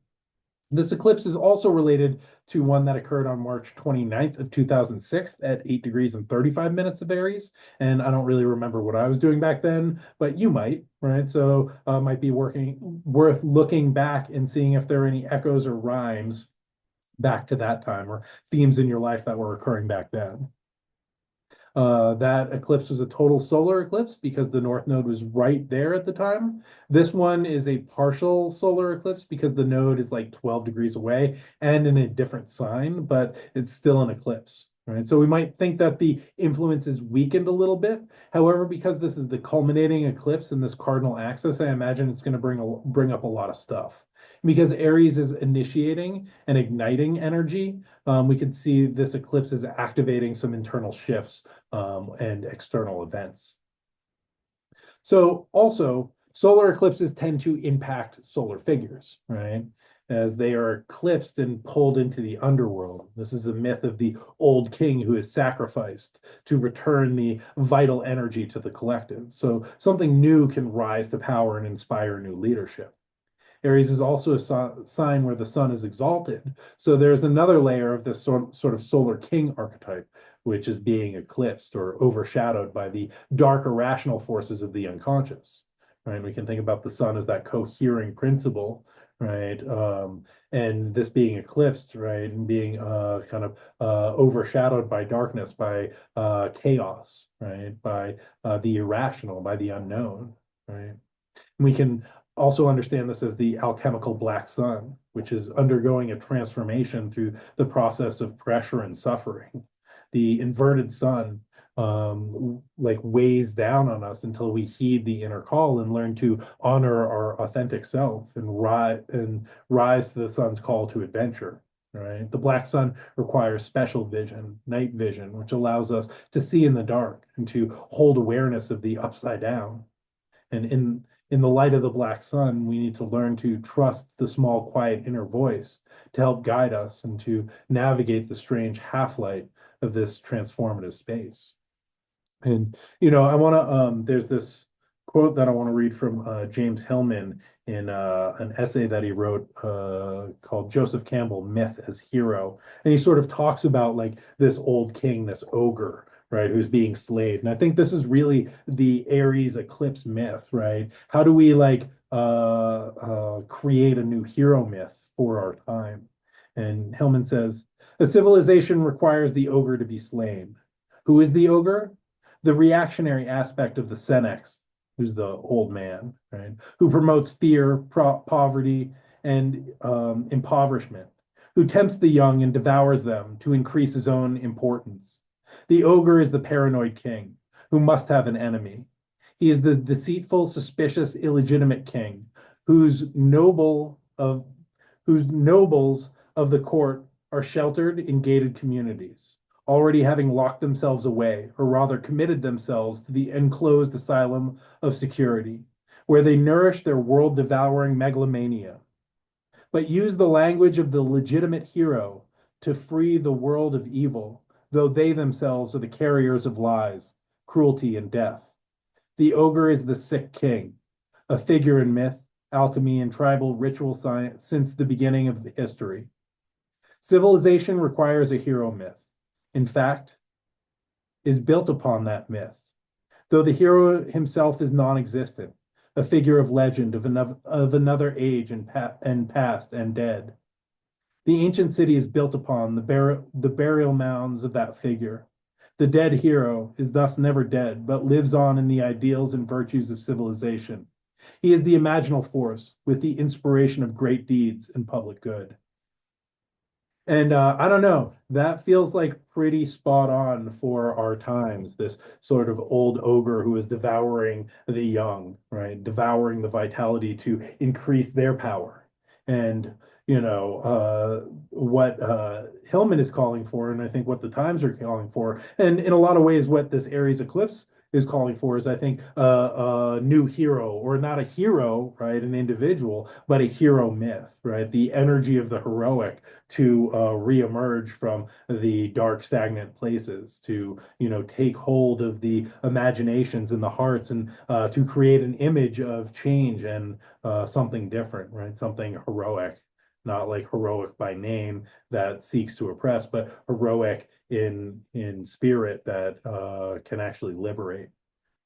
this eclipse is also related to one that occurred on March 29th of 2006 at 8 degrees and 35 minutes of Aries. And I don't really remember what I was doing back then, but you might, right? So might be worth looking back and seeing if there are any echoes or rhymes back to that time or themes in your life that were occurring back then. That eclipse was a total solar eclipse because the North Node was right there at the time. This one is a partial solar eclipse because the node is like 12 degrees away and in a different sign, but it's still an eclipse. Right. So we might think that the influence is weakened a little bit. However, because this is the culminating eclipse in this cardinal axis, I imagine it's going to bring up a lot of stuff. Because Aries is initiating and igniting energy, we could see this eclipse is activating some internal shifts and external events. So also, solar eclipses tend to impact solar figures, right? As they are eclipsed and pulled into the underworld. This is a myth of the old king who is sacrificed to return the vital energy to the collective. So something new can rise to power and inspire new leadership. Aries is also a sign where the sun is exalted. So there's another layer of this sort of solar king archetype, which is being eclipsed or overshadowed by the dark irrational forces of the unconscious. Right? We can think about the sun as that cohering principle, right? And this being eclipsed, right, and being kind of overshadowed by darkness, by chaos, right, by the irrational, by the unknown, right? We can also understand this as the alchemical black sun, which is undergoing a transformation through the process of pressure and suffering. The inverted sun like weighs down on us until we heed the inner call and learn to honor our authentic self and rise to the sun's call to adventure. Right. The black sun requires special vision, night vision, which allows us to see in the dark and to hold awareness of the upside down. And in the light of the black sun, we need to learn to trust the small, quiet inner voice to help guide us and to navigate the strange half-light of this transformative space. And, I want to, there's this quote that I want to read from James Hillman in an essay that he wrote called Joseph Campbell, Myth as Hero. And he sort of talks about like this old king, this ogre, right, who's being slayed. And I think this is really the Aries eclipse myth, right? How do we like create a new hero myth for our time? And Hillman says, a civilization requires the ogre to be slain. Who is the ogre? The reactionary aspect of the senex, who's the old man, right? Who promotes fear, poverty, and impoverishment, who tempts the young and devours them to increase his own importance. The ogre is the paranoid king, who must have an enemy. He is the deceitful, suspicious, illegitimate king, whose nobles of the court are sheltered in gated communities, already having locked themselves away, or rather committed themselves to the enclosed asylum of security, where they nourish their world-devouring megalomania, but use the language of the legitimate hero to free the world of evil, though they themselves are the carriers of lies, cruelty, and death. The ogre is the sick king, a figure in myth, alchemy, and tribal ritual science since the beginning of history. Civilization requires a hero myth. In fact, is built upon that myth, though the hero himself is non-existent, a figure of legend of another age and past and dead. The ancient city is built upon the burial mounds of that figure. The dead hero is thus never dead, but lives on in the ideals and virtues of civilization. He is the imaginal force with the inspiration of great deeds and public good. And I don't know, that feels like pretty spot on for our times. This sort of old ogre who is devouring the young, right? Devouring the vitality to increase their power. And, what Hillman is calling for, and I think what the times are calling for, and in a lot of ways, what this Aries eclipse is calling for is, I think, a new hero, or not a hero, right, an individual, but a hero myth, right? The energy of the heroic to reemerge from the dark, stagnant places, to, take hold of the imaginations and the hearts, and to create an image of change and something different, right? Something heroic, not like heroic by name that seeks to oppress, but heroic in spirit that can actually liberate.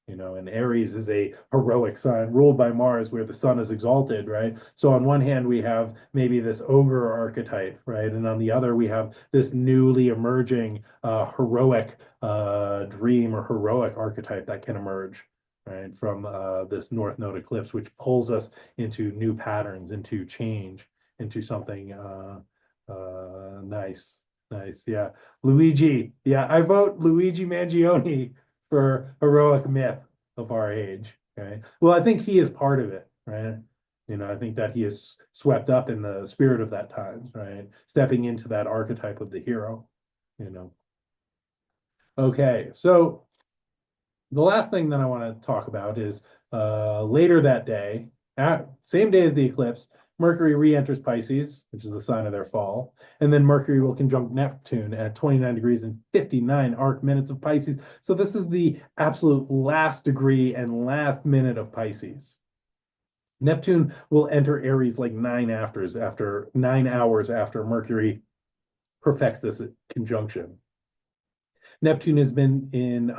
And Aries is a heroic sign ruled by Mars, where the sun is exalted, right? So on one hand, we have maybe this ogre archetype, right? And on the other, we have this newly emerging heroic dream or heroic archetype that can emerge, right, from this North Node eclipse, which pulls us into new patterns, into change, into something nice. Nice. Yeah. Luigi. Yeah, I vote Luigi Mangione for heroic myth of our age. Okay. Well, I think he is part of it, right? I think that he is swept up in the spirit of that times, right? Stepping into that archetype of the hero, you know. Okay, so the last thing that I want to talk about is later that day, same day as the eclipse, Mercury re-enters Pisces, which is the sign of their fall, and then Mercury will conjunct Neptune at 29 degrees and 59 arc minutes of Pisces. So this is the absolute last degree and last minute of Pisces. Neptune will enter Aries like 9 hours after Mercury perfects this conjunction. Neptune has been in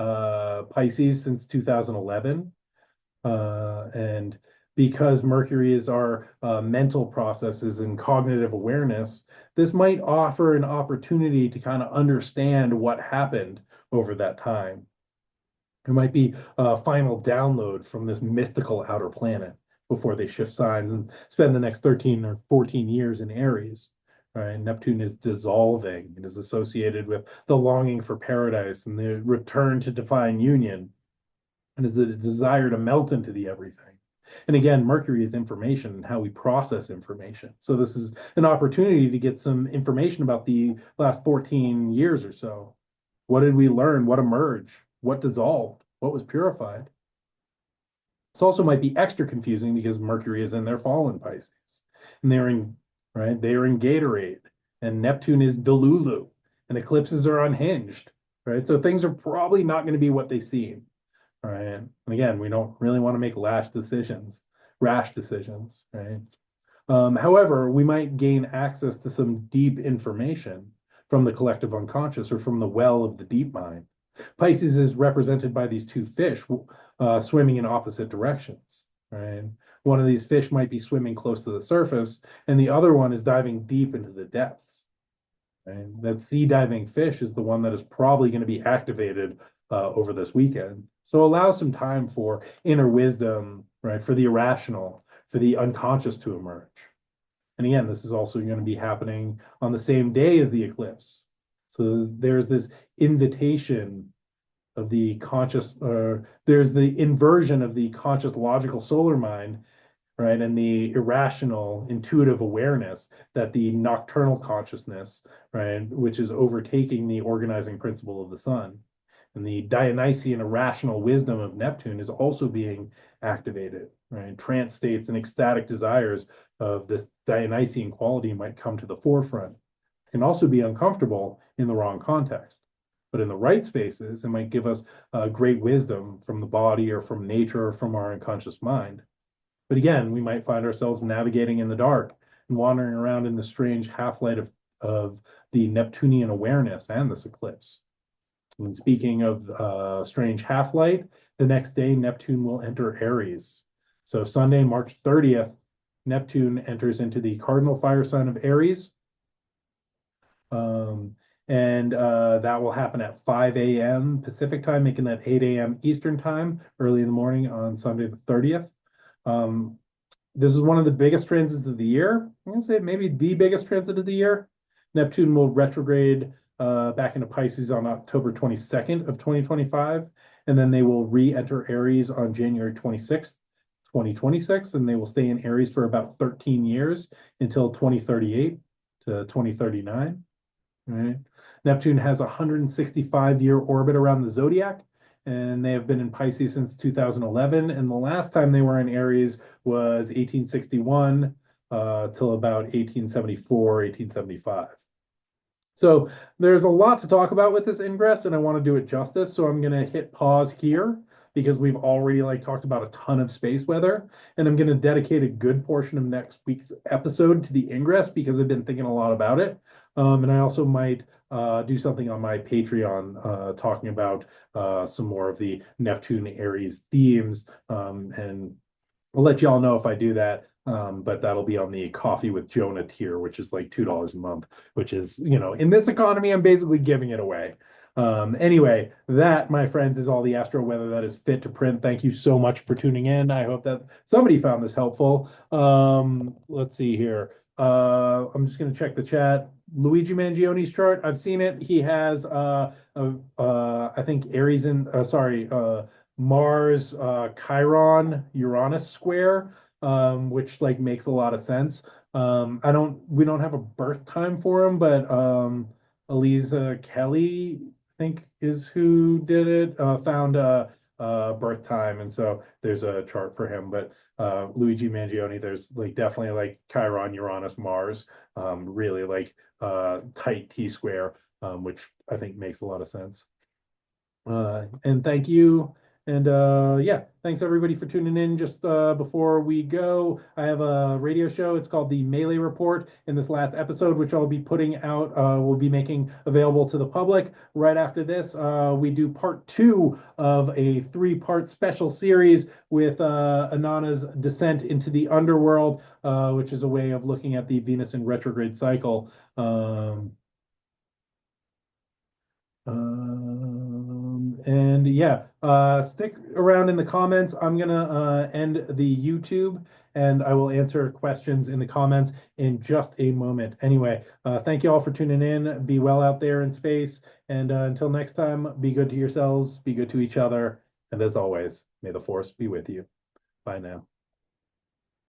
Pisces since 2011. And because Mercury is our mental processes and cognitive awareness, this might offer an opportunity to kind of understand what happened over that time. It might be a final download from this mystical outer planet before they shift signs and spend the next 13 or 14 years in Aries. Right? Neptune is dissolving and is associated with the longing for paradise and the return to divine union, and is a desire to melt into the everything. And again, Mercury is information and how we process information. So this is an opportunity to get some information about the last 14 years or so. What did we learn? What emerged? What dissolved? What was purified? This also might be extra confusing because Mercury is in their fall in Pisces, and they're in Gatorade, and Neptune is Delulu, and eclipses are unhinged, right? So things are probably not going to be what they seem, right? And again, we don't really want to make rash decisions, right? However, we might gain access to some deep information from the collective unconscious or from the well of the deep mind. Pisces is represented by these two fish swimming in opposite directions, right? One of these fish might be swimming close to the surface, and the other one is diving deep into the depths. Right? That sea diving fish is the one that is probably going to be activated over this weekend. So allow some time for inner wisdom, right? For the irrational, for the unconscious to emerge. And again, this is also going to be happening on the same day as the eclipse. So there's this invitation of the conscious, or there's the inversion of the conscious logical solar mind, right? And the irrational intuitive awareness that the nocturnal consciousness, right, which is overtaking the organizing principle of the sun. And the Dionysian irrational wisdom of Neptune is also being activated, right? Trance states and ecstatic desires of this Dionysian quality might come to the forefront. It can also be uncomfortable in the wrong context. But in the right spaces, it might give us great wisdom from the body or from nature or from our unconscious mind. But again, we might find ourselves navigating in the dark and wandering around in the strange half-light of the Neptunian awareness and this eclipse. And speaking of strange half-light, the next day Neptune will enter Aries. So Sunday, March 30th, Neptune enters into the cardinal fire sign of Aries. And that will happen at 5 a.m. Pacific time, making that 8 a.m. Eastern time, early in the morning on Sunday the 30th. This is one of the biggest transits of the year. I'm going to say maybe the biggest transit of the year. Neptune will retrograde back into Pisces on October 22nd of 2025, and then they will re-enter Aries on January 26th, 2026, and they will stay in Aries for about 13 years until 2038 to 2039. Right? Neptune has a 165-year orbit around the zodiac, and they have been in Pisces since 2011. And the last time they were in Aries was 1861 till about 1874, 1875. So there's a lot to talk about with this ingress, and I want to do it justice. So I'm going to hit pause here because we've already talked about a ton of space weather, and I'm going to dedicate a good portion of next week's episode to the ingress because I've been thinking a lot about it. And I also might do something on my Patreon talking about some more of the Neptune Aries themes, and I'll let y'all know if I do that. But that'll be on the Coffee with Jonah tier, which is like $2 a month, which is, in this economy, I'm basically giving it away. Anyway, that, my friends, is all the astro weather that is fit to print. Thank you so much for tuning in. I hope that somebody found this helpful. Let's see here. I'm just going to check the chat. Luigi Mangione's chart, I've seen it. He has, I think, Aries and, Mars, Chiron, Uranus square, which makes a lot of sense. We don't have a birth time for him, but Eliza Kelly, I think, is who did it, found a birth time, and so there's a chart for him. But Luigi Mangione, there's definitely Chiron, Uranus, Mars, really tight T square, which I think makes a lot of sense. And thank you. And yeah, thanks everybody for tuning in. Just before we go, I have a radio show. It's called the Melee Report in this last episode, which I'll be putting out, we'll be making available to the public. Right after this, we do part 2 of a 3-part special series with Anana's descent into the underworld, which is a way of looking at the Venus in retrograde cycle. And yeah, stick around in the comments. I'm gonna end the YouTube, and I will answer questions in the comments in just a moment. Anyway, thank you all for tuning in. Be well out there in space, and until next time, be good to yourselves, be good to each other, and as always, may the force be with you. Bye now.